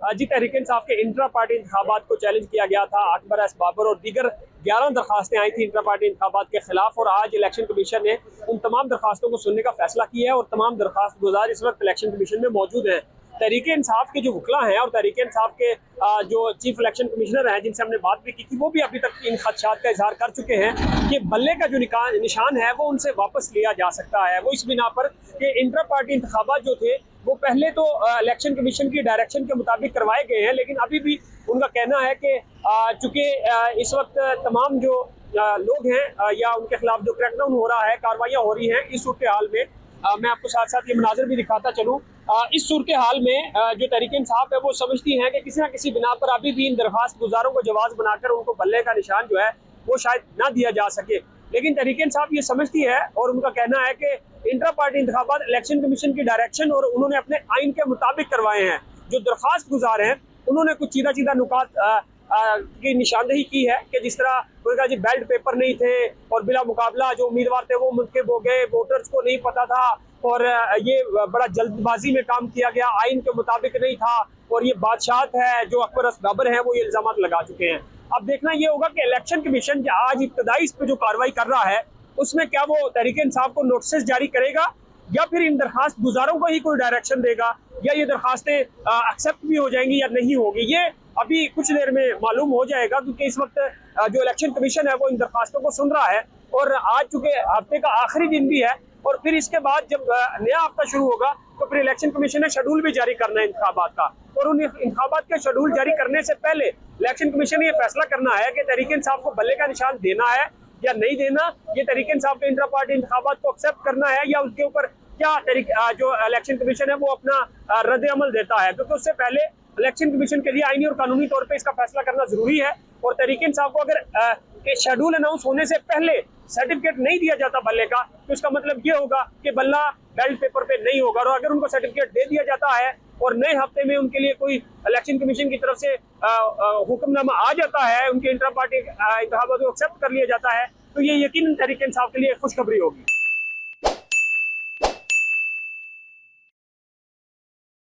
जी तहरीक इंसाफ के intra party इंतखाबात को चैलेंज किया गया था। अकबर एस बाबर और दीगर 11 दरखास्तें आई थी इंट्रा पार्टी इंतखाबात के खिलाफ, और आज इलेक्शन कमीशन ने उन तमाम दरखास्तों को सुनने का फैसला किया है और तमाम दरखास्त गुजार इस वक्त इलेक्शन कमीशन में मौजूद हैं। तहरीक इंसाफ के जो वकला हैं और तहरीक इंसाफ के जो चीफ इलेक्शन कमिश्नर हैं जिनसे हमने बात भी की थी, वो भी अभी तक इन खदशात का इजहार कर चुके हैं कि बल्ले का जो निशान है वो उनसे वापस लिया जा सकता है। वो इस बिना पर कि इंट्रा पार्टी इंतखाबात जो थे वो पहले तो इलेक्शन कमीशन की डायरेक्शन के मुताबिक करवाए गए हैं, लेकिन अभी भी उनका कहना है कि चूंकि इस वक्त तमाम जो लोग हैं या उनके खिलाफ जो क्रैकडाउन हो रहा है, कार्रवाइयाँ हो रही हैं, इस सूरत हाल में मैं आपको साथ साथ ये मनाजर भी दिखाता चलूँ। इस सूरत हाल में जो तहरीक इंसाफ है वो समझती है कि किसी न किसी बिना पर अभी भी इन दरखास्त गुजारों को जवाब बनाकर उनको बल्ले का निशान जो है वो शायद ना दिया जा सके, लेकिन तहरीक इंसाफ ये समझती है और उनका कहना है कि इंट्रा पार्टी इंतखाबात इलेक्शन कमीशन की डायरेक्शन और उन्होंने अपने आइन के मुताबिक करवाए हैं। जो दरखास्त गुजार हैं उन्होंने कुछ सीधा नुकात की निशानदेही की है कि जिस तरह उनका जी बेल्ट पेपर नहीं थे और बिला मुकाबला जो उम्मीदवार थे वो मुंतखब हो गए, वोटर्स को नहीं पता था और ये बड़ा जल्दबाजी में काम किया गया, आइन के मुताबिक नहीं था और ये बादशाहत है जो अकबर एस बाबर है वो ये इल्जाम लगा चुके हैं। अब देखना ये होगा कि इलेक्शन कमीशन आज इब्तदाई इस पे जो कार्रवाई कर रहा है उसमें क्या वो तहरीक इंसाफ को नोटिस जारी करेगा या फिर इन दरखास्त गुजारों को ही कोई डायरेक्शन देगा, या ये दरखास्तें एक्सेप्ट भी हो जाएंगी या नहीं होगी, ये अभी कुछ देर में मालूम हो जाएगा। क्योंकि इस वक्त जो इलेक्शन कमीशन है वो इन दरखास्तों को सुन रहा है और आज चूंकि हफ्ते का आखिरी दिन भी है और फिर इसके बाद जब नया हफ्ता शुरू होगा तो फिर इलेक्शन कमीशन ने शेड्यूल भी जारी करना है इंतखाबात का, और उन इंतखाबात के शेड्यूल जारी करने से पहले इलेक्शन कमीशन ने यह फैसला करना है कि तहरीक इंसाफ को बल्ले का निशान देना है या नहीं देना, ये तहरीक इंसाफ के इंट्रा पार्टी इंतखाबात को एक्सेप्ट करना है या उसके ऊपर क्या जो इलेक्शन कमीशन है वो अपना रद्द अमल देता है। क्योंकि उससे पहले इलेक्शन कमीशन के लिए आईनी और कानूनी तौर पे इसका फैसला करना जरूरी है, और तहरीक इंसाफ को अगर शेड्यूल अनाउंस होने से पहले सर्टिफिकेट नहीं दिया जाता बल्ले का तो इसका मतलब ये होगा कि बल्ला बैलेट पेपर पे नहीं होगा, और अगर उनको सर्टिफिकेट दे दिया जाता है और नए हफ्ते में उनके लिए कोई इलेक्शन कमीशन की तरफ से हुक्मनामा आ जाता है, उनके इंट्रा पार्टी इंतखाबात को एक्सेप्ट कर लिया जाता है, तो ये यकीनन तहरीक इंसाफ के लिए खुशखबरी होगी।